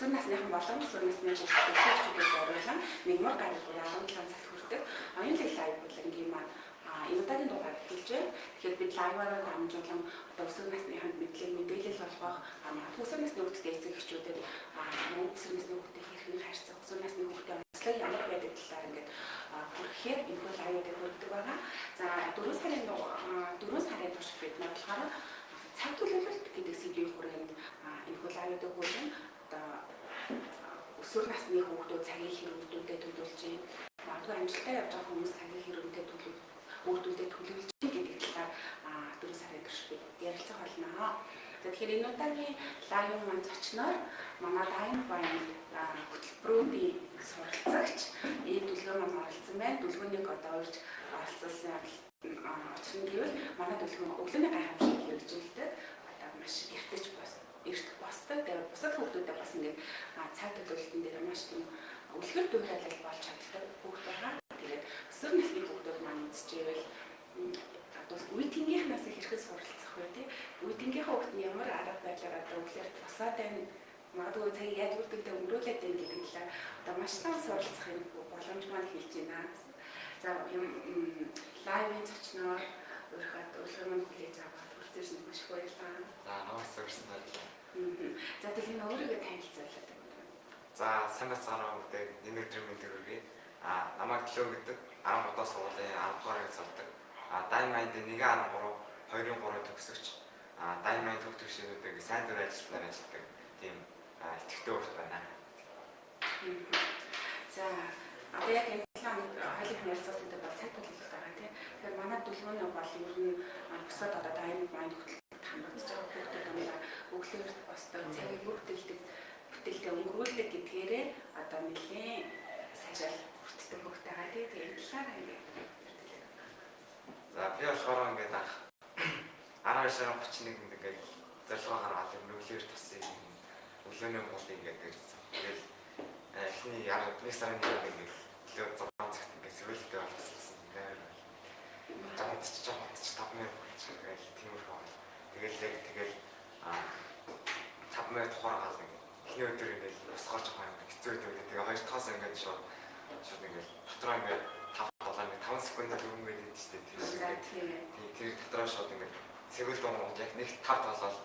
өсвөр насныхан болон өсвөр насны хүүхдүүдэд зориулан мигмар гараг бүр 17 цаг хүрдэг оюун лайв бүлэнгийн маань энэ удаагийн дугаар эхэлж байна. Тэгэхээр бид лайваараа дамжуулан одоо өсвөр насныханд мэдээлэл болгох, өсвөр насны хүүхдэд эцэг эхчүүдэд өсвөр насны хүүхдэд хэрхэн харьцах, өсвөр насны хүүхдийн онцлог ямар байдаг талаар ингээд хүрэхээр энэ лайвыг хүргэдэг байгаа. За 4 сарын турш бид нар болохоор цаг төлөвлөлт гэдэг сэдвийн хүрээнд энэ лайвыг хүргэн одоо өсвөр насны хүүхдүүд цагийн хэрэглүүдэд төлөвлөж байна. Магадгүй амжилттай явж байгаа хүмүүс цагийн хэрэглүүдэд хүүхдүүдэд төлөвлөж гэдэг талаар 4 сарын турш бид ярилцах болно. Тэгэхээр энэ удаагийн лайв маань зочноор манай Дайн Баян хөтөлбөрүүдийн суралцагч энэ дүлгөө маань оролцсон байна. Дүлгөөнийг одоо урьж оролцуулсан учир нь гэвэл манай дүлгөө өглөөний гайхамшиг хэрэгжүүлдэг. Одоо маш эртэж босдог. Тэгээд бусад хүүхдүүдэд бас ингээд цаг төлөвлөлтөн дээр маш тийм үлгэр дуурайл болж чаддаг хүүхд байгаа. Тэгээд өсвөр насны хүүхдүүд маань үзчихвэл одоо үеийнхнээс хэрхэн суралцах вэ тий? Үеийнхээ хүүхд нь ямар арга байдлаар одоо өглөөр босоод байна. Магадгүй цаг яаж үрдэлтэй өнгөрүүлээд байна гэдэг талаар одоо маш том суралцахын боломж маань хэлж байна. За лайвын зочноор өөрийнхөө маань хүлээж аваад хүртээсэн маш их баярлалаа. За намайг сурсан байна. За тэгэхээр өөрийгөө танилцуулаад байна. За сайн бацаараа бүгдээ энэ өдрийн мэндийг хүргэе. Намайг Төлөө гэдэг 13 дахь сургуулийн 10 дугаарыг сурдаг. Дайн Майнд 1.13, 2.3 төгсөгч. Дайн Майнд төгс төвшинүүдийг сайн дурын ажилтнаар ажилладаг тийм итгэвтэй хүүхэд байна. За одоо яг энэ хайлт ярилцлаганд бол цаг төлөвлөлт байгаа тийм. Тэгэхээр манай дүлгөөний бол ер нь бусад одоо Дайн Майнд хөтөлбөрт хамрагдаж байгаа хүүхдүүд амдаа өглөөр босдог, цагийг бүтээлтэй өнгөрүүлдэг гэдгээрээ одоо нэлийн сажаал хүртдэг хүүхдтэй байгаа тийм. Тэгээд талаараа ингээд. За би болохоор ингээд 12 сарын 31-нд ингээд зорилгоо гаргаад өглөөр тусыг өглөөний болыг ингээд ирсэн. Тэгэл эхний 11 сарын 1-нд ингээд өглөө 6 цагт ингээд сэрүүлэлтэй болсон. Жамдч 5 минут болчихгоо тиймэрхүү. Тэгэл 5 минут хурагаал ингээд эхний өдөр ингээд босгооч байгаа юм хэцүү үед тэгээ хоёр таас ингээд шууд ингээд дотроо ингээд 5 секунд дөрөнгө гэдэг чинь тэр дотроо шууд ингээд цэвэр дунд яг нэг 5 толол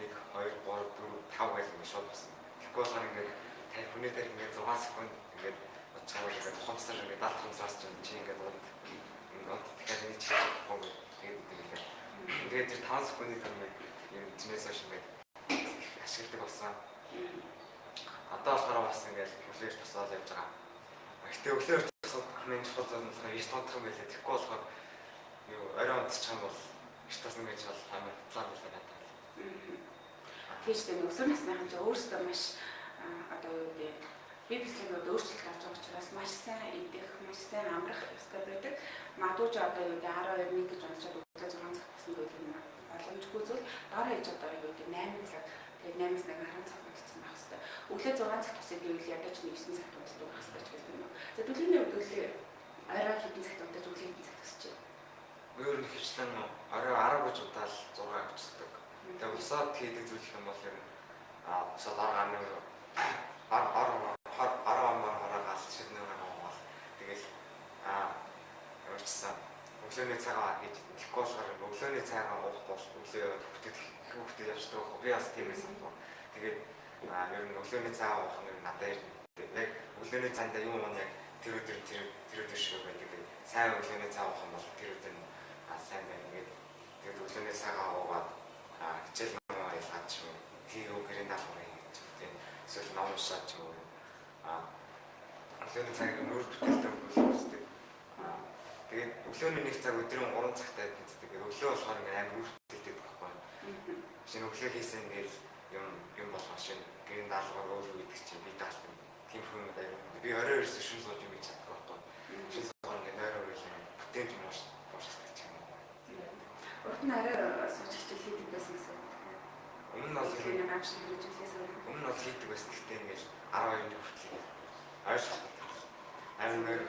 1 2 3 4 5 гэж ингээд шууд болсон. Тэгэхгүй болохоор ингээд тань хүний дээр ингээд 6 секунд ингээд оцгоор ингээд хомсоор ингээд 70 хомсоос чи ингээд тэгэхээр нэг чинь бомб тэгээд тэр 5 секундын өмнө юм чинээс хойш ингээд ашигладаг болсон. Одоо болохоор бас ингээд өглөөр тусаад явж байгаа. Гэтэ өглөөр тусаад хамгийн чухал зүйл нь эрт унтах юм байлээ. Тэгэхгүй болохоор юу орой унтчих юм бол эрт тусна гэж бол амар план байлаа надад. Тийш дээ өсвөр насныхан ч өөрсдөө маш одоо юу гэдэг бие биесээ өөрчлөлт авч байгаа учраас маш сайн идэх, маш сайн амрах ёстой байдаг. Магадгүй ч одоо юу гэдэг 12 гэж онцоод өглөө 6 цаг гэсэн зүйл юм боломжгүй зүйл. Доор хийж одоо юу гэдэг 8 цаг тэгээд 8-аас 10 цаг болчихсон байх хэвээр. Өглөө 6 цаг тусах гэвэл ядаж 9 цаг болдог байх хэвээр ч гэдэг юм. За төлөвний хувьд өглөө орой хэдэн цагт удаж өглөө хэдэн цаг тусч байна? Өөр нь хөвчлэн орой 10 гэж удаал 6 авчихдаг. Тэгээд усаад хийдэг зүйл юм бол юм усаад арга харагаал шиднээр аваад тэгэл өөрчсөн өглөөний цагаа хийж тэгэхгүй болохоор өглөөний цагаа уух бол өглөө хүүхдэд явждаг. Би бас тийм байсан юм. Тэгээд ер нь өглөөний цагаа уух нь надад яг өглөөний цаанда юм яг тэр өдөр шиг байдаг. Сайн өглөөний цаг уух юм бол тэр өдөр нь сайн байна гэдэг. Тэгээд өглөөний цагаа уугаад хичээл намаа ялгаач юм. Хийгөө гэрийн даалгаврыг хийж тийм эсвэл ном уншаад ч юм уу. Өглөөний цагийг нүүр бүтээлтэй өнгөрүүлдэг. Тэгээд өглөөний 1 цаг өдрийн 3 цагтай хийдэг. Өглөө болохоор ингээд амар үргэлжлүүлдэг байхгүй. Шинэ өглөө хийсэн ингээд юм болгоо шинэ гэрийн даалгавар өөрөө гэдэг чинь би даалт тийм хүн байв. Би орой ирсэн шин сууж юм хийж чаддаг байхгүй. Шин суугаар ингээд ойроо ирсэн бүтээн юм уушдаг юм. Урд нь арай сууж хичээлээд байсан гэсэн. Өмнө нь бол энэ авшиг хэрэгжүүлээс өмнө нь хийдэг байсан. Гэхдээ ингээд 12-ны хүртэл ойлгох. Амар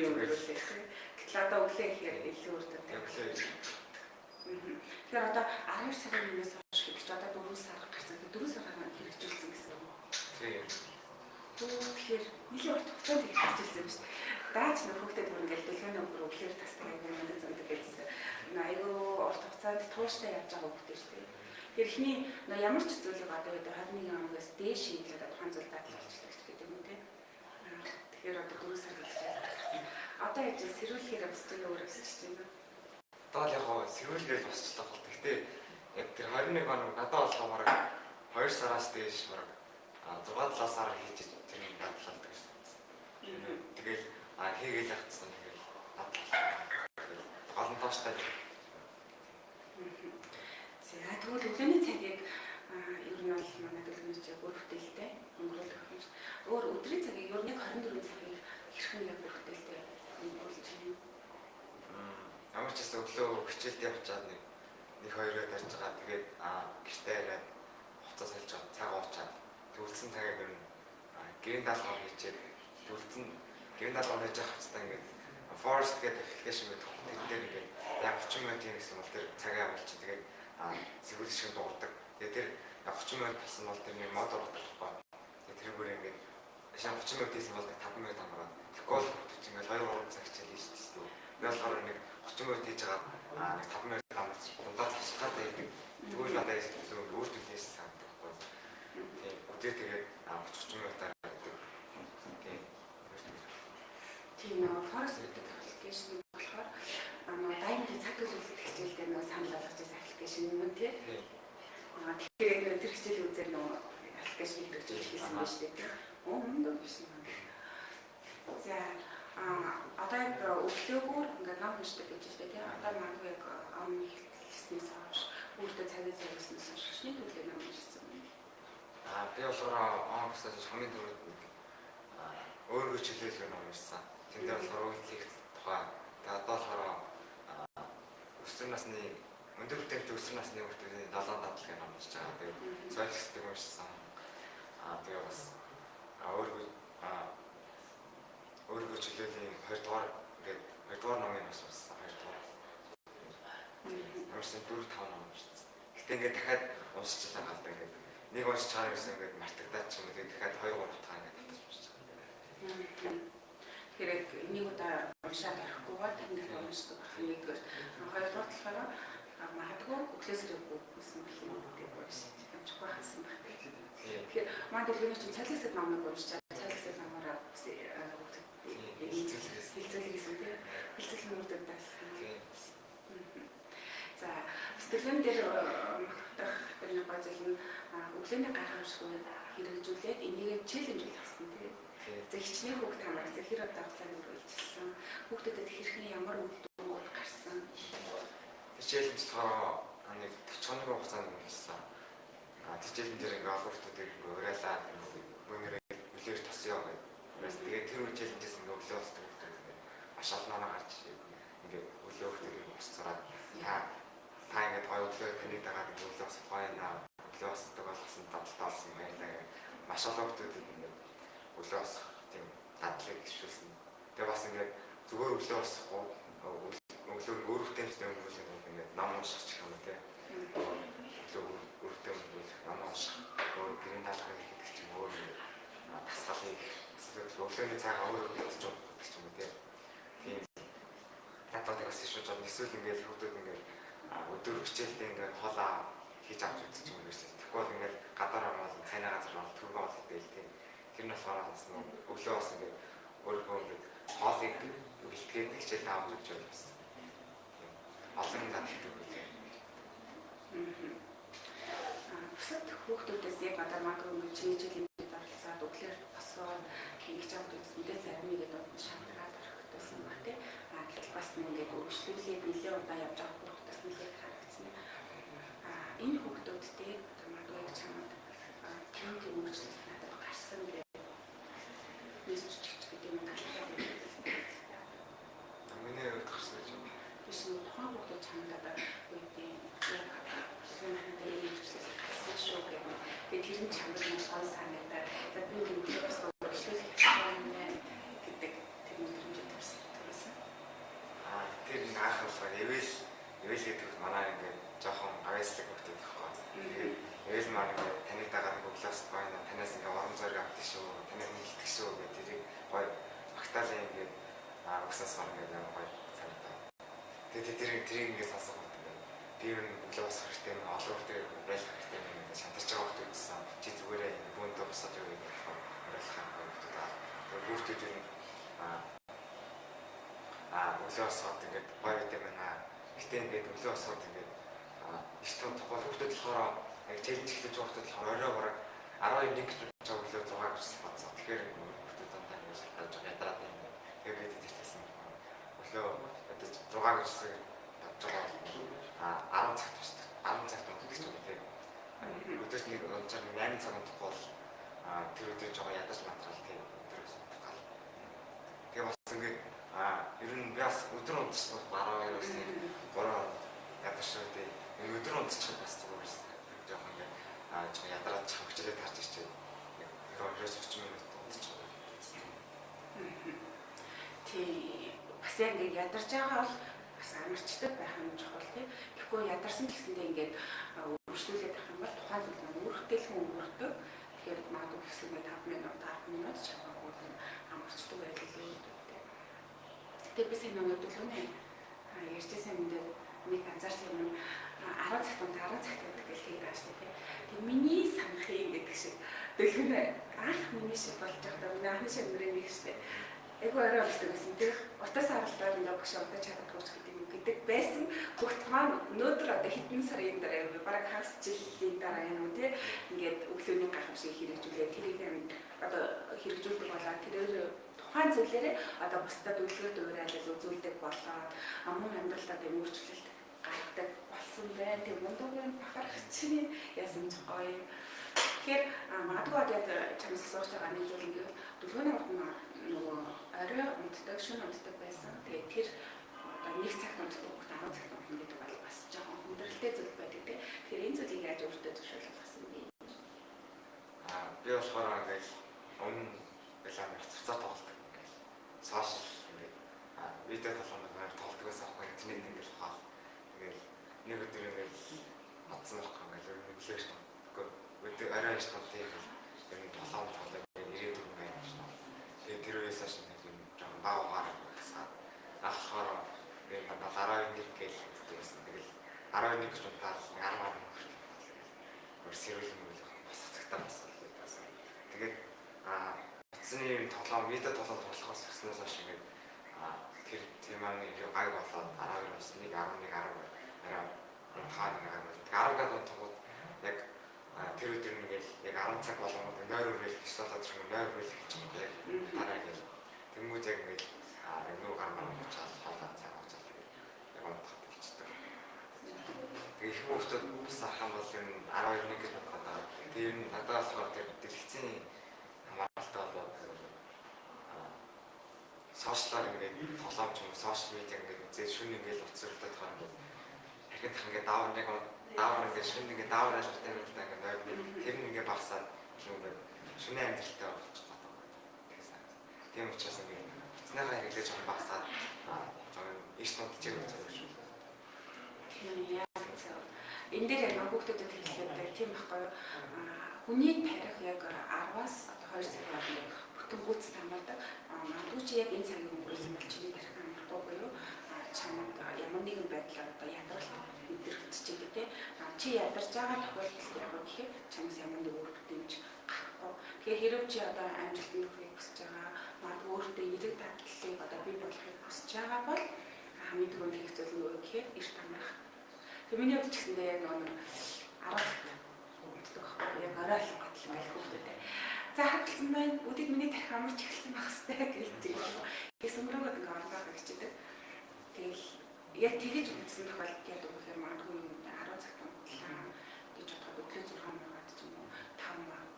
юм үйлдэх. Гэтэл одоо өглөө ихээр илүү үрддэг. Тэгэхээр одоо 12 сарын 1-ээс хойш гэдэг чи одоо 4 сар гарсан. 4 сараар хэрэгжүүлсэн гэсэн үг. Тийм. нэлээд урт хугацаанд их хичээлсэн юм шүү дээ. Даач нөх хүүхдэд бүр ингээд дэлгөөний өвөр өглөөр тасдаг аягүй надад зөндөг гэсэн. Аягүй урт хугацаанд тууштай явж байгаа хүүхдэд шүү дээ. Тэр ихний ямар ч зүйлийг одоо өөдөө 21 оноос дээш хийлээд тухайн зүйл дадал болчихдаг ч гэдэг юм тий. Тэгэхээр одоо 4 сар хэлээ. Одоо яаж сэрүүлэхээр бас зүйл өөр өсөж чинь юм. Одоо л яг гоо сэрүүлгээр босчлаа бол. Гэхдээ яг тэр 21 оног надад бол хамаараа 2 сараас дээш бараг 6-7 сар хийж тэрний дадлалдаг гэсэн. Тэгэл хийгээл явцсан тэгэл дадлал. Гол нь тооштай. За тэгвэл өглөөний цагийг ер нь бол манай төлөвлөж бүр бүтээлтэй өнгөрүүлэх юм шиг. Өөр өдрийн цагийг ер нь 24 цагийг хэрхэн яг бүр бүтээлтэй өнгөрүүлж байна. Ямар ч гэсэн өглөө хичээлд явчаад нэг 2-өөр тарж байгаа. Тэгээд гэртээ ирээд хуцаа салж байгаа, цаг уучаад төвлөсөн цагийг ер нь гэрийн даалгавар хийчихэд төвлөсөн гэрийн даалгавар хийж байгаа хэвчээ ингээд Forest гэдэг аппликейшн гэдэг тэр дээр ингээд яг 30 минут гэсэн бол тэр цагаа авалч. Тэгээд сэрүүл шиг дуурдаг. Тэгээд тэр 30 минут болсон бол тэр нэг мод ордог байхгүй. Тэгээд тэр бүр ингээд шин 30 минут хийсэн бол 5 минут амгаад. Тэгэхгүй бол ингээд 2-3 цаг хичээл хийж шүү дээ. Би болохоор нэг 30 минут хийж байгаа нэг 5 минут амгалж дундаа засахад байдаг. Тэгвэл надад өөр төлөвлөсөн санагдав байхгүй. Тэгээд тэгээд 30 минутаар гэдэг. Тийм Forest гэдэг аппликейшн болохоор дайны цаг төлөвлөлт хичээл дээр нэг санал болгож байсан аппликейшн юм тий. Тэгэхээр тэр хичээлийн үзээр нэг аппликейшн хэрэгжүүлж хийсэн байна шүү дээ. Мундаг биш юм. За одоо яг өглөөгөр ингээд ном уншдаг гэж байна тий. Одоо магадгүй яг ам хэлснээс хойш өөртөө цагийг зориулснаас хойш шинэ төрлийн ном уншсан юм. Би болохоор онгоцтой хамгийн түрүүнд өөрөө чөлөөлөх ном уншсан. Тэндээ болохоор үйлчлэх тухай. Тэгээд одоо болохоор өсвөр насны өндөр бүтээгдэхүүн өсвөр насны хүмүүсийн 7 дадлага ном уншиж байгаа. Тэгээд зойлхсдаг уншсан. Тэгээд бас өөрийгөө чөлөөлийн 2 дугаар ингээд 2 дугаар номыг бас уншсан. 2 дугаар. Уншсан 4-5 ном уншсан. Гэтэ ингээд дахиад уншчихлаа галдаа ингээд нэг уншиж чараа гэсэн ингээд мартагдаад ч юм уу тэгээд дахиад 2-3 дахь ингээд татаж уншиж байгаа. Тэгэхээр нэг удаа уншаад арахгүйгээр ингээд уншдаг байх нэгдүгээр. Хоёрдугаар болохоор магадгүй өглөөс ирээгүй гэсэн юм гэдэг уншиж амжихгүй хасан байх. Тэгэхээр маань дэлгүүрийн чинь цалигсад номыг уншиж цалигсад номороо хилцүүлсэн тийм хилцүүлэн үрдэг байсан. За сэтгэлэн дээр магтах нэг базал нь өглөөний гайхамшгүй хэрэгжүүлээд энийг челленж болгосон тийм. За хичнээн хүүхд хамаарч хэр удаа хугацаанд үргэлжилсэн. Хүүхдэд хэрхэн ямар үйл дуур гарсан. Челленж тоо нэг 40 хоногийн хугацаанд үргэлжилсэн. Челленж дээр ингээ хүүхдүүдийг ингээ уриалаа мөнгөрөө үлээр тосё гэдэг. Тэгээд тэр үе челленжээс ингээ өглөө босдог хүүхдүүд маш олноо гарч ингээ өглөө хүүхдүүдийг босцораад та ингээ гоё өглөө тэнийг дагаад өглөө босох байна. Өглөө босдог болгосон дадлал олсон байлаа. Маш олон хүүхдүүд ингээ өглөө босох тийм дадлыг гişүүлсэн. Тэгээ бас ингээ зүгээр өглөө босохгүй өглөө өөр хөтөлбөртэй өнгөрүүлэх ингээ ном унших гэх юм те. Өглөө өөртөө ном унших, өөр гэрийн даалгавар хийх гэх юм өөр тасгалыг өглөөний цагаа өөр өгч байгаа гэх юм те. Тийм татварыг бас шууд эсвэл ингээ хүүхдүүд ингээ өдөр хичээлдээ ингээ хоолоо хийж авч үзэж юм ерөөсөө. Тэгэхгүй бол ингээ гадаар ороод цайнаа газар ороод түргэн болдог дээ тийм. Тэр нь болохоор бас өглөө бас ингээ өөрийнхөө ингээ хоолыг бэлтгээд хичээл авч үзэж байна бас. Олон надад хэлдэг үү. Бусад хүүхдүүдээс яг одоо магадгүй ингээ чийжэл юмд оролцоод өглөөр босоод ингэж авч үзсэндээ зарим нэгэд шантараад орохтойсэн ба тий. Гэтэл бас ингээд өргөжлүүлээд нэлээд удаа явж байгаа хүүхдээс нэлээд харагдсан. Энэ хүүхдүүдтэй одоо магадгүй яг чамд клиник өргөжлөлт надад гарсан гэдэг мессеж гэдэг юм байна. Миний хувьд гарсан гэж байна. Биш нэг тухайн хүүхдүүд чамд одоо үеийн шүү гэх юм. Тэгээд тэр нь чамд нэг гол санагдаад за би өглөө бас өргөжлүүлэх юм гэдэг тэр мэдрэмж төрсөн. Тэр нэг анх болохоор эвэл гэдэг манай ингээд жоохон авьяаслаг хүүхдүүд байхгүй. Тэгээд эвэл маань ингээд таныг дагаад өглөөс байна. Танаас ингээд орон зайг авдаг шүү. Таныг мэддэг шүү гэдэг тэрийг Тэгээд тэрийг ингээд сонсох гэдэг. Би юу өглөө босох хэрэгтэй юм олон хүртэл байж хэрэгтэй юм ингээд шантарч байгаа хүмүүс гэсэн. Чи зүгээрээ бүүндээ босоод юу гэдэг юм ойлгох юм байна. Тэгээд бүгд юу өглөө босоод ингээд гоё гэдэг байна. Гэтэ ингээд өглөө босоод ингээд их том тухай хүмүүсд болохоор яг челленж хийж байгаа хүмүүс болохоор орой бараг 11 гэж өглөө 6 гэж бодсон. Тэгэхээр хүмүүс дандаа ингэж шалтгаалж ядраад юм. Тэгээд бид хэлсэн. Өглөө 6 гэж бодож байгаа 10 цагт төстэй. 10 цагт өгөх гэж байна тийм. Өдөрт нэг онцоор 8 цагт тухай тэр өдөр жоо ядаж материал тийм өдрөөс тухай. Тэгээ бас ингээд ер нь би бас өдөр унтсан 12-оос 3 ядаж шүтээ. Өдөр унтчих бас зүгээр байсан. Жохон ингээд жоо ядраад чамхчлээ тарж ирчээ. Ерөөс 30 минут унтчих. Тий. Бас яг ингээд ядарч байгаа бол бас амарчдаг байх юм чухал тий. Тэгэхгүй ядарсан гэсэндээ ингээд өршлүүлээд авах юм бол тухайн зүйл маань өөртөө л өнгөрдөг. Тэгэхээр магадгүй хэсэг 5 минут 10 минут чамаагүй амарчдаг байлгүй дээ. Тэгээ би сайн өнөөдөр ярьжсэн юм дээр нэг анзаарсан юм 10 цагт гэж хэлээд байгаа шүү дээ. Тэгээ миний санахын гэдэг шиг дэлгэн анх миний шиг болж байгаа. Миний анхны шиг мөрөний шүү дээ. Эгүй орой болдог гэсэн тийм утас харалтаар ингээ багш удаа чадахгүй гэдэг байсан. Хөлт маань өнөөдөр одоо хэдэн сарын дараа бараг хагас жилийн дараа юм уу тийм ингээд өглөөний гайхамшиг хэрэгжүүлээ. Тэрийг одоо хэрэгжүүлдэг болоо тэрээр тухайн зүйлээрээ одоо бусдад үлгэр дуурайлал үзүүлдэг болоо амун амьдралдаа тийм өөрчлөлт гаргадаг болсон байна. Тийм мундуугийн бахарх чинь яасан ч гоё. Тэгэхээр магадгүй одоо чамс асууж байгаа нэг зүйл ингээ дөрөвний урд нь нөгөө орой унтдаг, шөнө унтдаг байсан. Тэгээд тэр одоо 1 цагт унтдаг, 10 цагт унтдаг гэдэг бол бас жоохон хүндрэлтэй зүйл байдаг тийм. Тэгэхээр энэ зүйлийг яаж өөртөө зөвшөөрлөх гэсэн юм бэ? Би болохоор ингээд өмнө билаа цуцаа тоглолдог ингээд. Сошиал ингээд видео тоглоомод тоглодог байсан аахгүй интернет ингээд ухаал. Тэгээд нэг өдөр ингээд батсан байхгүй ингээд өглөөш тоглохгүй. Өдөр орой ш тоглоё. Ер нь толгойд тоглоё. Ирээдүйн байна шүү дээ. Тэгээд тэр үеэс хойш нэг юм жоохон баагаар гэсэн. Ахлахаар би надад 11 гэж хэлсэн. Тэгэл 11 гэж бодоод 10 сэрүүл юм бол бас цагтаа бас байсан. Тэгээд утасны тоглоом видео тоглоом тоглохоос өснөөс хойш ингээд тэр тийм маань гай болоод 12-оос 1 11 10 арай хаана нэг 10 гадаа тоглоод яг тэр өдөр нэгэл яг 10 цаг болгоод нойр үрэл хэсэлээд ч юм нойр үрэл гэж юм яг дараа ингээл тэмүүж яг ингээл нүү гармаар уучаад халаа цаг уучаад яг унтах болчихдог. Тэгээ их хүмүүсд бас ахын бол энэ 12 гэж бодоод тэр нь надад болохоор тэр дэлгэцийн хамааралтай болоод сошиалар ингээд тоглоом ч юм уу сошиал медиа ингээд үзээд шүн ингээд уцсуулдаг байгаа юм. Дахиад ингээд даавар ингээд шүн ингээд даавар ажилладаг юм даа ингээд тэр нь ингээд багсаад ингээд шүний амьдралтай болчих гэдэг. Тийм учраас ингээд уцныхаа хэрэглээ жоохон багсаад жоохон их тунтчих юм байна шүү. Энэ дээр яг хүүхдүүдэд хэлэхэд тийм байхгүй юу? Хүний тарих яг 10-аас 2 цаг болдог. Бүтэн гүйц тамаадаг. Магадгүй чи яг энэ цагийг өнгөрөөсөн бол чиний тарих амархгүй юу? Чамд ямар нэгэн байдлаар одоо ядралт өдөртчих гэдэг. Чи ядарч байгаа тохиолдолд яг гэхээр чамаас ямар нэг үр дүнч гарахгүй. Тэгэхээр хэрэг чи одоо амжилтанд хүрэхийг хүсэж байгаа, магадгүй өөртөө эерэг дадлыг одоо бий болгохыг хүсэж байгаа бол хамгийн түрүүнд хийх зүйл нь юу гэхээр эрт амрах. Тэг миний хувьд ч гэсэндээ яг нэг 10 цагт унтдаг байхгүй яг орой л батлан байх хүүхдүүдээ. За хатсан байна. Өдөрт миний тарих амарч эхэлсэн байх хэвээр гэж байна. Гэсмөрөөгд ингээ орноо гарчдаг. Тэгэл яг тэгэж үндсэн тохиолдолд яг өгөхөр магадгүй 10 цагт унтлаа гэж бодоход өглөө 6 минут ч юм уу 5 минут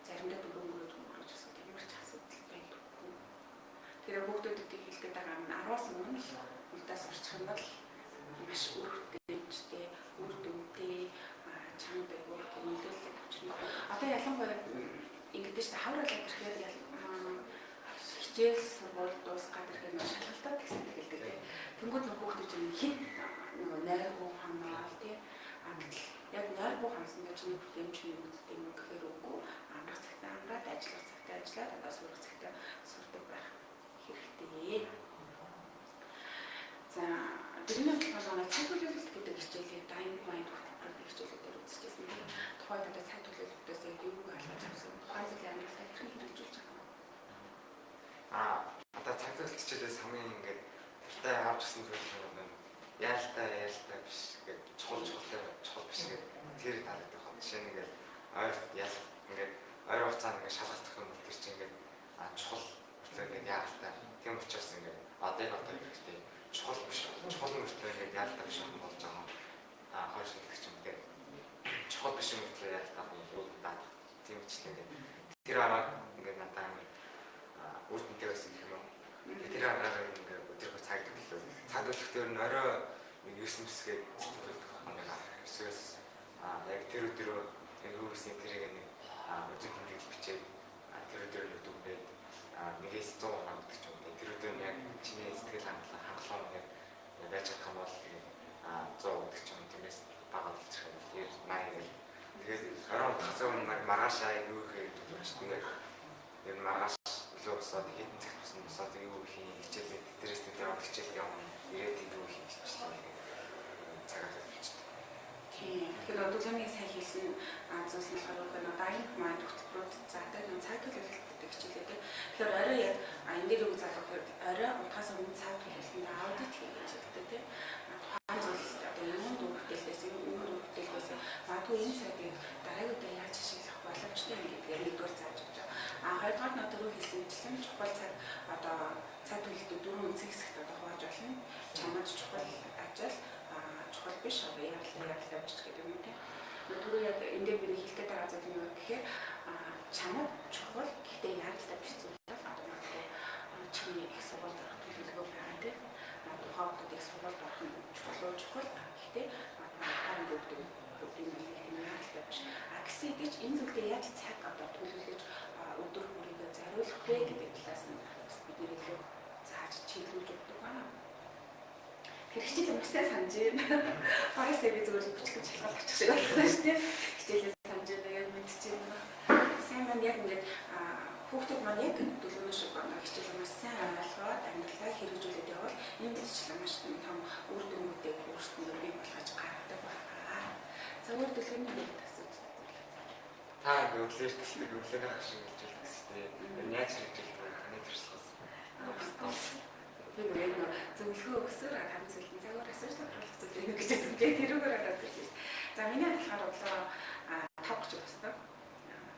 заримдаа 4 минут өнгөрөөж өсөх ямар ч асуудал байдаг. Тэр хүүхдүүдэд хэлдэг байгаа нь 10-аас өмнө унтаас орчих юм бол маш өрөвдөлттэй, үр дүнтэй, чамд өөртөө нөлөөлөл авчирна. Одоо ялангуяа ингэдэж та хаврал ирэхээр хичээл сургууль дуусгаад ирэхээр маш шалгалтай гэсэн хэлдэг. Тэнгүүд нэг хүүхдүүд чинь хит нөгөө найргуу хамгаал тий. Гэтэл яг найргуу хамсан гэж нэг хэмжээний үздэг юм гэхээр үгүй. Амрах цагтаа амраад, ажиллах цагтаа ажиллаад, одоо сурах цагтаа сурдаг байх хэрэгтэй. За цаг төлөвлөлт гэдэг хичээлээ Dying Mind гэдэг хичээлээр үзчихсэн. Тухайд одоо цаг төлөвлөлтөөс яг юу ойлгож авсан? Ганц л амьдралдаа хэрхэн хэрэгжүүлж байгаа юм? Одоо цаг төлөвлөлт хичээлээс хамгийн ингээд тэртээ авч гисэн зүйл нь яалтаа биш ингээд чухал биш гэдэг тэр таалагдах байна. Жишээ нь ингээд ингээд ойр хугацаанд ингээд шалгах юм бол тэр чинь ингээд чухал үлээгээд яалтаа. Тийм учраас ингээд одоо хэрэгтэй чухал мөртлөө ингээд яалтаа биш юм болж байгаа. Хоёр шилдэг ч юм гээд чухал биш юм үлээ яалтаа уудаад тийм ч ингээд тэр арга ингээд надад үрдэнтэй байсан юм уу? Тэр аргаар ингээд өдөрхөө цаг төлөвлөлтөөр нь орой 9:00- гээд ингээд эсвэл яг тэр өдрөө өөрөөсөө тэрийг нэг өдөртөнд бичээд тэр өдрөө өгдөгдөө нэгээс 100 хоног гэж юм. Тэр өдөр нь яг чиний сэтгэл хангалуун яг байж чадах юм бол 100 гэж юм. Тиймээс багаад хэлчих юм. Тэгээд 80. Тэгээд орой хасаа маргаашаа юу гэхээр төлөвчтэй яг маргааш лөө босоод хэдэн цагт босоод юу хийх хичээлээ дээрээс нь явах хичээл явна. Тэгээд юу хийх хичээлээ цагаар хэлчихсэн. Тийм. Тэгэхээр одоо зөвхөн сайн хэлсэн зүйлс нь болохоор Dying Mind хөтөлбөрөд заадаг нэг цаг төлөвлөлт гэдэг хичээлээ. Тэгэхээр орой яг энэ дээр үг заах гэхээр орой унтахаас өмнө цаг төлөвлөлтөнд аудит хийх хэрэгтэй тийм. Тухайн зүйл одоо юм дөрөвдөлээс магадгүй энэ цагийг дараагийн удаа яаж ашиглах боломжтой юм гэдгээр нэгдүгээр зааж өгч байгаа. Хоёрдугаар нь одоо хэлсэнчлэн чухал цаг одоо цаг төлөвлөлтөд дөрвөн үнцэг хэсэгт одоо хувааж болно. Чамд чухал ажил чухал биш яагаад явж гэдэг юм тийм. Түрүү яг энэ дээр би хэлэх гээд байгаа зүйл нь юу гэхээр чамд чухал гэхдээ яагаад биш зүйл одоо магадгүй чиний их сургуульд орох төлөвлөгөө байгаа тийм. Тухайн үед их сургуульд орох нь чухал гэхдээ харин бүгдийн яагаад биш. Гэсэн гэж энэ зүйлдээ яаж цаг одоо төлөвлөж өдөр бүрийгээ зориулах вэ гэдэг талаас нь бид нэр зааж чиглүүлж өгдөг байна. Хичээл юмсаа санаж байна. Парастай би зүгээр бичлэж шалгалт авчих шиг байна шүү дээ. Хичээлээс санаж байгаа яг мэдчихээн. Сайн маань яг ингээд хүүхдүүд маань яг төлөвлөж байгаа хичээл юмс сайн ойлгоод амьдралаа хэрэгжүүлээд явбал энэ бичлэг маш том үр дүнүүдийг өөрсдөө бий болгож гаргадаг байна. За өөр төлөвлөний нэг асууж та өглөөр өглөөнийхөө шиг хэлж байна. Яаж хэрэгжүүлэх вэ? Таны төрслөөс. Би нэг зөвлөгөө өгсөөр хамт зүйлэн цагаар асууж тавьчих зүйл гэж хэлсэн. Тэрүүгээр хараад ирсэн. За миний болохоор өглөө 5:30 босдог.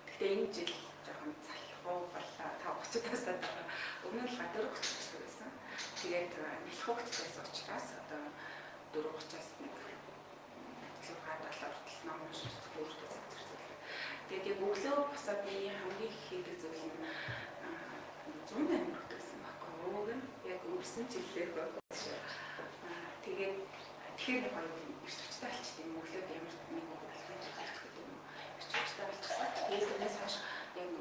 Гэхдээ энэ жил жоохон залхуу боллоо 5:30-аас байгаа. Өмнө нь 4:30 босдог байсан. Тэгээд нэлэх хугацаас учраас одоо 4:30-аас нэг 6-7 хүртэл ном уншиж өөртөө зөвлөсөн. Тэгээд яг өглөө босоод миний хамгийн их хийдэг зүйл нь 100 амир өгсөн байхгүй. Ууг нь яг өрсөн жилээр болж тэгээд тэгэхээр гоё ирчвчтэй болчих юм өглөөд ямар нэг болох юм гэдэг юм. Ирчвчтэй болчихлаа. Тэгээд тэрнээс хойш яг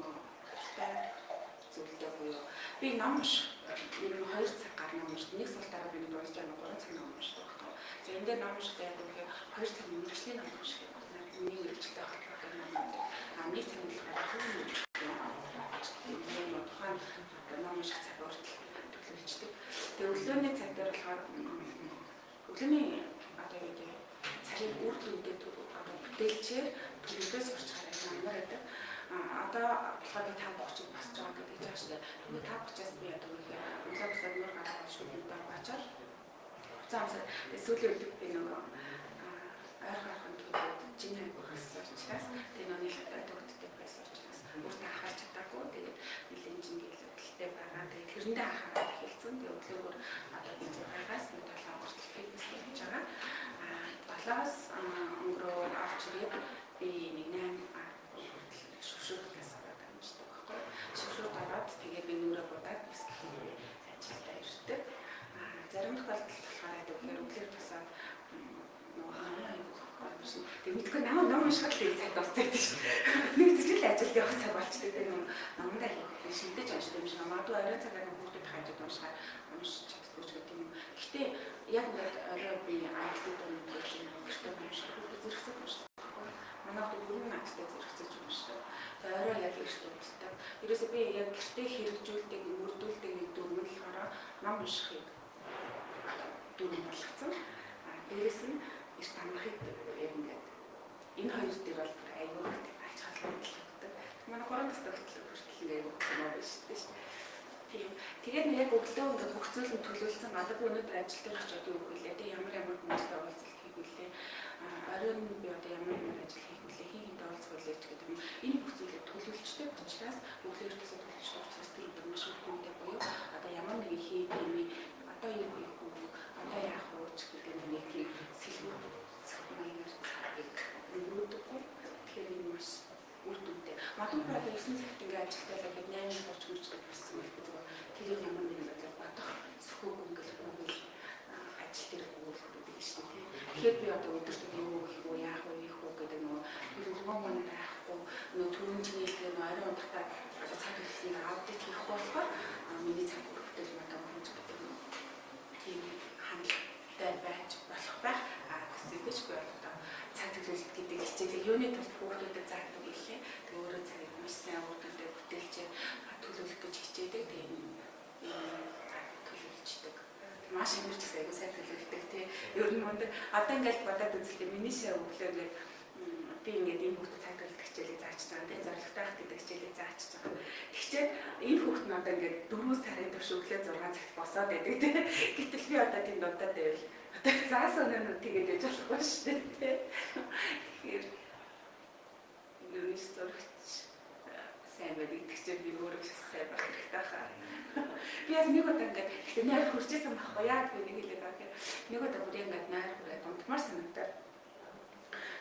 тай зүйлтэй буюу би ном унших ер нь 2 цаг гар ном уншиж нэг сул дараа би уншиж байгаа 3 цаг ном уншдаг байхгүй. За энэ дээр ном уншихтай яг үгүй 2 цаг мөрөгчлийн ном унших. Миний мөрөгчтэй холбоотой ном. Нэг цаг л тухайн ном унших цаг хүртэл төлөвлөждөг. Тэгээ өглөөний цаг дээр болохоор өглөөний одоо юу гэдэг цагийн үр дүндээ одоо бүтээлчээр төлөвлөөс урч хараад амар байдаг. Одоо болохоор 5:30 босч байгаа гэдэг яаж вэ? Тэгээ 5:30-аас би одоо үгүй өглөө босоод мөр гараад шүлгүүдээ бачаад цаасаа сүүлийн үед би нөгөө ойрхон төлөвлөд жин хайг болсон учраас тэгээ нөгөө төгтдөг байсан учраас өөртөө харж чадаагүй. Тэгээд нэлийн жингэлтэй байгаа. Тэгээд тэрэндээ анхаарал хэлсэн. Тэгээд өглөөгөр одоо би 6-аас 7 хүртэл фитнес хийж байгаа. 7-аас өнгөрөө авч ирээд би нэг 8 шүршүүд гэсэн амждаг байхгүй. Шүршүүд ороод тэгээд би нүрээ будаад бисклийн ажилдаа ирдэг. Зарим тохиолдолд болохоор өглөөр тусаад тэг мэдгүй ном уншихад л цаг дуусдаг шүү. Нэг зүйл ажилд явах цаг болчтой тэр номдаа шилдэж уншдаг юм шиг. Магадгүй орой цагаар хүүхдэд хажууд уншиж чаддгүй ч гэдэг юм. Гэтэ яг ингээд орой би амтлууд уншиж гэртээ унших зэрэгцээ уншдаг. Манай хүүхд 4 настай зэрэгцээж уншдаг. Орой яг гэртээ уншдаг. Ерөөсөө би яг гэртээ хэрэгжүүлдэг, мөрдүүлдэг нэг дүрмэл болохоор ном уншихыг дүрм болгоцсон. Дээрээс нь эрт амрахыг яг ингээд энэ хоёр дээр бол аюул ач холбогдол өгдөг. Манай 3 настай хүртэл ингээд юм биш тийм шүү. Тийм. Тэгээд яг өглөө ингээд бүх зүйл нь төлөвлөсөн гадаг өнөөдөр ажил дээр очиод юу гэвэл тэ ямар хүмүүстэй уулзалт хийх вүлээ. Оройн би одоо ямар ажил хийх вүлээ, хийхэд уулзах вүлээ гэдэг юм. Энэ бүх зүйлийг төлөвлөжтэй учраас өглөө эртээсээ төлөвлөж учраас тэр бүр маш их хүнтэй буюу одоо ямар нэг хийх юм одоо юу хийх вэ? Одоо яах вэ гэдэг нэг тийм сэлбэр маягаар цагийг өнгөрөөдөггүй. Тэгэхээр энэ маш үр дүнтэй. Магадгүй одоо 9 цагт ингээд ажилтаа л гээд 8:30 хүрчдэг болсон байх. Тэр ямар нэг юм бодох сөхөөг өнгөлөхгүй ажил дээр гүйцэтгэх шүү дээ. Тэгэхээр би одоо өдөртөө юу хийх вэ, яах вэ, хийх вэ гэдэг нөгөө хөрөнгө мөн байхгүй нөгөө түрүүн чинийхээ орой унтахтаа цаг төлөвлөгийг аудит хийх болохоор миний цаг хүртэл надад хэмж гэдэг юм. Тийм хангалттай байж болох байх. Гэсэн гэж би одоо цаг төлөвлөлт гэдэг хичээлийг юуны тулд хүүхдүүдэд заагдав гэлээ. Тэгээ өөрөө цагийг маш сайн өөртөө бүтээлж төлөвлөх гэж хичээдэг. Тэгээ төлөвлөждөг. Маш хэмэрч айгуу сайн төлөвлөдөг тий. Ер нь мундаг. Одоо ингээд бодоод үзлээ миний шээ өглөө ингээд би ингээд энэ хүүхдэд цаг төлөвлөх хичээлийг заачиж байгаа тий. Зорилготой хат гэдэг хичээлийг заачиж байгаа. Тэгчээд энэ хүүхд нь одоо ингээд 4 сарын турш өглөө 6 цагт босоод байдаг тий. Гэтэл би одоо тийм дуудаад байвал одоо заасан өнөө тэгээд яж болохгүй шүү дээ тий. Тэгэхээр юу нэрсэрч сайн байдаг гэж би өөрөө сайн байх хэрэгтэй хаа. Би яг нэг удаа ингээд ихтэй найр хуржсэн байхгүй яа би нэг хэлээд байгаа. Нэг удаа бүр ингээд найр хүрээд унтмаар санагдаад.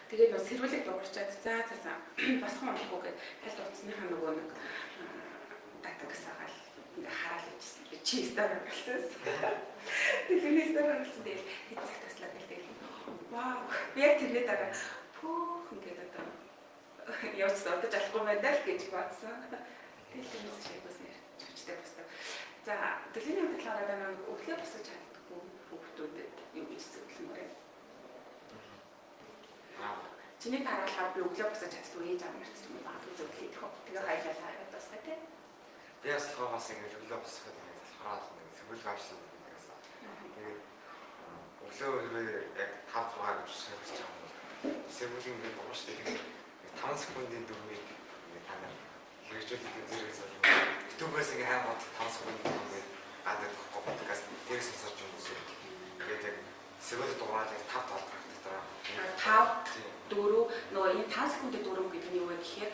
Тэгээд нөө сэрүүлэг дуурчаад за босхон унахгүй гээд хальт утасныхаа нөгөө нэг датагсаагаал ингээд хараал ичсэн. Би чи стаар болчихсон. Тэглээс дараа болсон дээр хэд цаг таслаа гэлтэй. Вау. Би яг тэрний дараа пүүх ингээд одоо явж содож алахгүй байна л гэж бодсон. Тэгээд тэрнээс шийдвэс нэр чөвчтэй босдог. За, дэлхийн хөтөлбөрөөр одоо нэг өглөө босож чаддаггүй хүүхдүүдэд юу гэж зөвлөмөр вэ? Чиний хараалгаар би өглөө босож чаддаггүй ээж аав нарт юм баг зөвлөе гэх. Тэгээ хайлаа хараад басна тий. Би бас хаваас ингэ өглөө босоход ингэ хараад нэг сэрүүл авсан гэсэн. Тэгээд өглөө яг 5-6 гэж сэрүүлж байгаа. Сэрүүл ингэ дууштай 5 секундын дөрвийг ингэ танаар хэрэгжүүлэх зэрэгс бол YouTубээс ингэ хайгаад 5 секунд ингэ гадаг подкаст дээрээс сонсож юм уу. Тэгээд яг сэрүүл дуурайг 5 талбар дотор 5 4 нөгөө энэ 5 секундын дөрөв гэдэг нь юу вэ гэхээр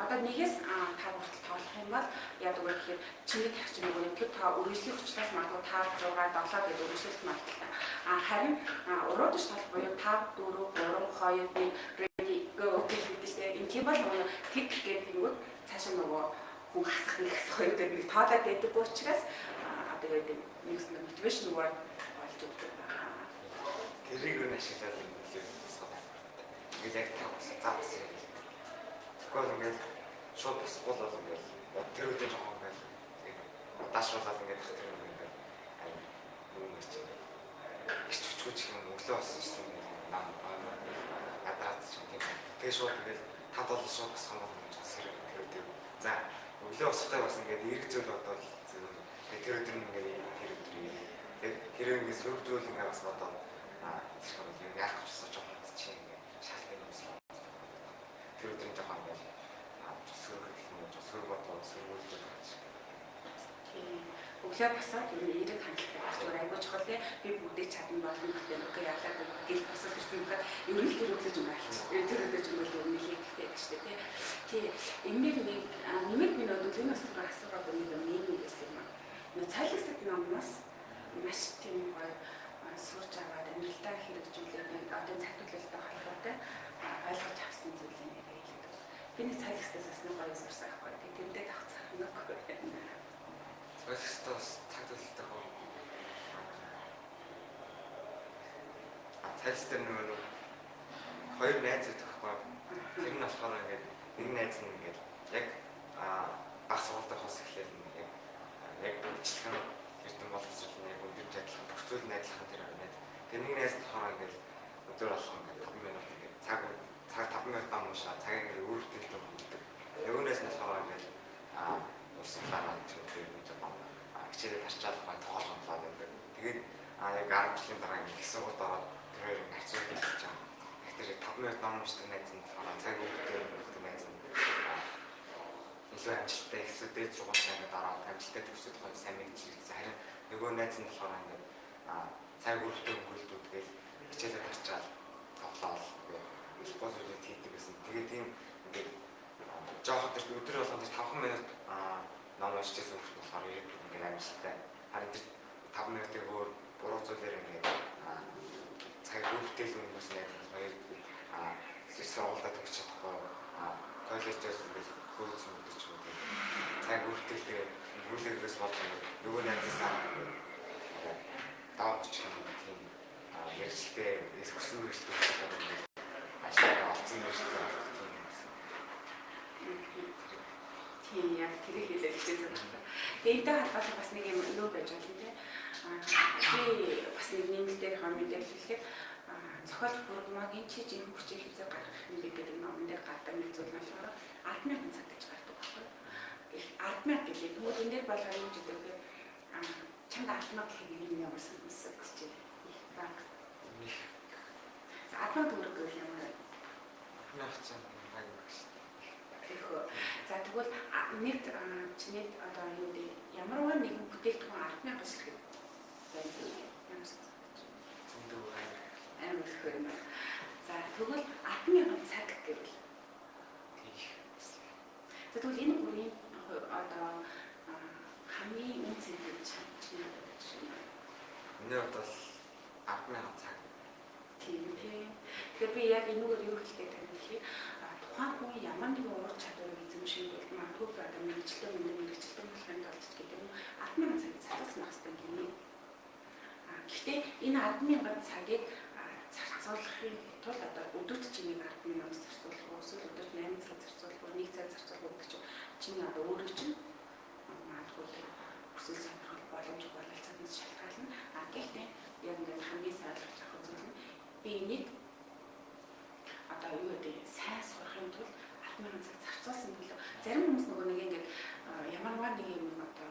одоо нэгээс 5 хүртэл тоолох юм бол яг үгээр гэхээр чиний тарих чинь нөгөө тэр та үргэлжлэх учраас магадгүй 5 6 7 гэдэг үргэлжлэх магадлалтай. Харин уруудч тоолох буюу 5 4 3 2 1 ready go гэх мэт шүү дээ. Энэ тийм бол нөгөө тэг гэдэг юм уу цаашаа нөгөө хүн хасах нэг хоёр дээр нэг тоолоод байдаг учраас одоо яг нэг мотивашн word болж өгдөг. Тэрийг нь ашиглаад ингээд яг заасан. Тэгвэл ингээд шууд босгүй бол ингээд тэр үедээ жоохон ингээд даашруулаад ингээд тэр ингээд юм чинь хичүүч юм өглөө болсон гэсэн нам адраад ч юм. Тэгээ шууд ингээд тад бол шууд босгоно гэж хэлсэн тэр үедээ. За өглөө босохтай бас ингээд эрг зүйл бодвол тэр өдөр ингээд тэр өдрийг хэрэг ингээд сүрэг зүйл ингээд бас бодоод яах гэж бодож байгаа чинь тэр өдрийн жоохон ингээд сөрөг бодвол сөргүүлж байгаа шиг. Тийм. Өглөө босоод ер нь эрэг хандлагатай байх зүгээр айгуу чухал тий. Би бүгдийг чадна болно гэдэг үгүй яалаа гэл босоод ирсэн байхад ер нь тэр өглөө юм аалч. Тэр өглөө юм бол өмнө хийхдээ гэж тий. Тий. Энийг нэмээд минь өглөөнөөс түрүү асуугаад нэг юм гэсэн юм. Нөө цайлгсад номноос маш тийм гоё сурч аваад амьдралдаа хэрэгжүүлээд одоо цаг төлөвлөлтөй холбоотой ойлгож авсан зүйл юм яг хэлдэг. Би нэг цайлгсдаас бас нэг гоё сурсан байхгүй. Тэндээ тавцах юм уу? Цайлгсдаас цаг төлөвлөлтөй хоо. Цайлгсдаа нөгөө хоёр найз байдаг байхгүй. Тэр нь болохоор ингээд нэг найз нь ингээд яг баг сургуультай хос эхлэв яг ижилхэн эрдэм боловсрол нь яг өдөр ажиллах бүртгэл найзлах тэр байна. Тэр нэг найз болохоор ингээд өдөр болох ингээд 5 минут ингээд цаг 5 минут ам уушаа цагийг ингээд өөртөө төлөвлөдөг. Өвнөөс нь болохоор ингээд усалаа төлөвлөж хичээлээ тарчаад байгаа тоолж онцлоод байдаг. Тэгээд яг 10 жилийн дараа ингээд их сургуульд ороод тэр зүйл хийж байгаа. Тэгэхээр 5 минут ном уншдаг найз нь болохоор цаг үеэр өгдөг найз нь илүү амжилттай ихсүүд дээд сургуулийн ингээд дараа амжилттай төгсөд гоё сайн мэдчихсэн. Харин нөгөө найз нь болохоор ингээд цаг үеэртэй өнгөлтүүд тэгэл хичээлээ тарчаад тоглоод спорт үзэж хийдэг гэсэн. Тэгээд тийм ингээд жоохон тэр өдөр болгонд 5 минут ном уншижсэн хүмүүс болохоор ингээд амжилттай. Харин тэр 5 минутыг өөр буруу зүйлээр ингээд цаг үеэртэй хүмүүс найз нь баяр сургуультай төгсөж чадахгүй коллежээс ингээд хөөц мэдэрч байгаа. Цаг үеэртэй нүүлэрээс болж нөгөө найзсаа таавч юм тийм ярьжтэй эсвэрсэн мэрэгчлээ ашиглаж олцсон мэрэгчлээ тийм яг тэр хэлээд хэлсэн байна. Энтэй холбоотой бас нэг юм юу байж байгаа юм те. Би бас нэг нэмэлтээр мэдээлэл хэлэхэд зохиолч Бүргмагийн чи жин хүчийг хязгаар гаргах юм гэдэг номон дээр гардаг нэг зүйл нь болохоор 10,000 цаг гэж гардаг байхгүй. Их 10,000 гэдэг нь энэ дээр болохоор юу гэдэг вэ? Чамд 10,000 гэх юм ямарсан үсэг гэж байна. За 10,000 төгрөг гэх юм аа. 10,000 цаг баг багш. За тэгвэл нэг чиний одоо юу вэ? Ямарваа нэгэн бүтээгдэхүүн 10,000 ширхэг байна. Ямарсан. Амар хөрмө. За тэгвэл 10,000 цаг гэвэл. За тэгвэл энэ бүрийн одоо хамгийн үнэтэй гэж чинь миний бодвол 10,000 цаг. Тийм. Тэгэхээр би яг энэгээр юу хэлэх гэдэг нь тухайн хүн ямар нэгэн ур чадварыг эзэмшиж магадгүй одоо мэрэгчлээ мэрэгчлээ болохын тулд гэдэг нь 10,000 цаг зарцуулсан байх хэрэгтэй юм. Гэхдээ энэ 10,000 цагийг зарцуулахын тулд одоо өдөрт чиний 10,000 зарцуулах уу эсвэл өдөрт 8 цаг зарцуулах уу 1 цаг зарцуулах уу гэж чиний одоо өөрөө чинь магадгүй хүсэл сонирхол боломж бололцоодоос шалтгаална. Гэхдээ яг ингээд хамгийн сайн ойлгож авах зүйл нь би энийг одоо юу гэдэг сайн сурахын тулд 10,000 цаг зарцуулсан билүү. Зарим хүмүүс нөгөө нэг ингээд ямарваа нэг юм одоо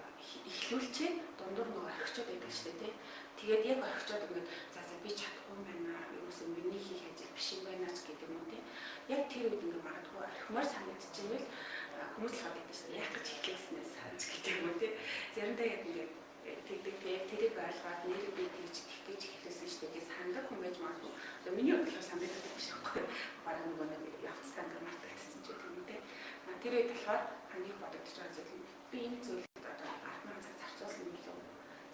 ихлүүлчээ дундуур нөгөө орхичод байдаг шүү дээ. Тэгээд яг орхичод ингээд за би чадахгүй юм байна. Юусэн миний хийх ажил биш юм байна ч гэдэг юм тий. Яг тэр үед ингээд магадгүй орхимоор санагдчихвэл хүмүүс л хаад байдаг шүү дээ. Яг гэж хэлээснээс санаж гэдэг юм тий. Заримдаа яг ингээд тэгдэг тэрийг ойлгоод нэр би тэгж хэлсэн шүү дээ гэж сандаг хүн байж магадгүй. Одоо миний бодлоор санагддаг биш байхгүй. Бараг нөгөө нэг явцсан гэмартагдсан ч гэдэг юм тий. Тэр үед болохоор хамгийн бодогдож байгаа зүйл нь би энэ зүйлд одоо 10,000 цаг зарцуулсан билүү?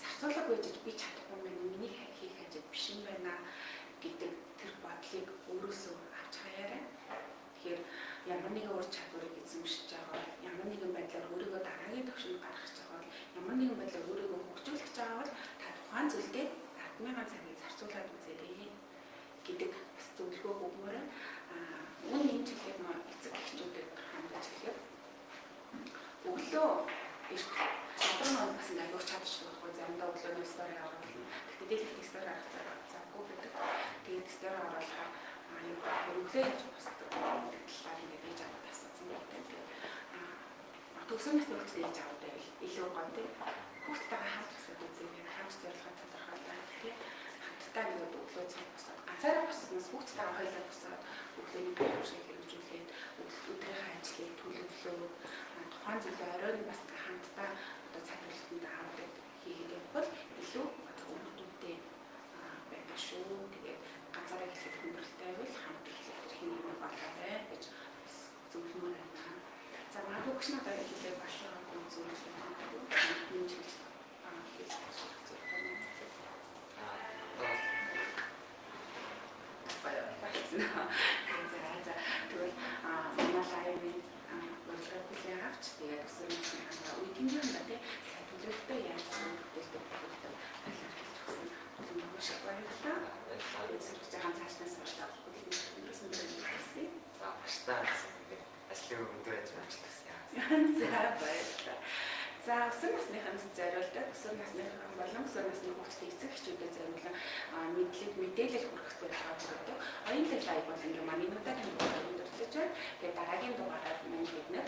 Зарцуулаагүй гэж би чадахгүй юм байна. Миний хийх ажил биш юм байна гэдэг тэр бодлыг өөрөөсөө авч хаяарай. Тэгэхээр ямар нэгэн ур чадварыг эзэмшиж байгаа, ямар нэгэн байдлаар өөрийгөө дараагийн түвшинд гаргаж байгаа, ямар нэгэн байдлаар өөрийгөө хөгжүүлж байгаа бол та тухайн зүйлдээ 10,000 цагийг зарцуулаад үзээрэй гэдэг бас зөвлөгөө өгмөр. Үүн энэ жилээр мөн эцэг эхчүүдэд хандаж хэлэхэд өглөө эрт садрын бас аягүй чадчихгүй заримдаа өглөөний стори оруулна. Гэхдээ дийлэх стори аргацаа завгүй гэдэг. Тэгээд стори оруулахаар өглөө яаж босдог талаар ингээд ээж аваад асуусан байдаг. Төгссөн насны хүүхдтэй ээж аваад байвал илүү гоё тийм. Хүүхдтэйгээ хамт босоод үзээ. Хамт зорилгоо тодорхойлоо тийм. Хамтдаа ингээд өглөө цаг босоод ганцаараа боснос хүүхдтэйгээ хоёулаа босоод өглөөний бүхнийг хэрэгжүүлээд өдрийнхөө ажлыг төлөвлөө. Тухайн зүйлээ оройн бас хамтдаа одоо цаг төлөвлөлтөнд хамтдаа хийгээд явбал илүү одоо өмөртөдтэй байдаг шүү. Тэгээд ганцаараа хэлэх хөнгөлөлтэй байвал хамт хэлэх хийх юм болоорой гэж зөвлөмөр байна. За магадгүй ч надад хэлээ бас юм зүйл байна. Энд ч хэлж за тэгвэл манай лайвын урилгыг авч тэгээд өсвөрийн үеийн юм да тий цаг төлөвлөлтөө яаж төлөвлөлтөө талхилж өгсөн шиг баярлалаа. Эцэг хаан цаашнаас болоод үлдсэн дээрээ за баштаа ажлын өндөр ажиллаж за баярлалаа. За өсвөр насныханд зориулдаг өсвөр насныхан болон өсвөр насны хүүхдийн эцэг эхчүүдэд зориулсан мэдээлэл хүргэх зорилгоо хүргэдэг. Оюутан лайв бол ингээ манай нүдэнд өндөрлөж байна. Тэгээд дараагийн дугаараар бид нэр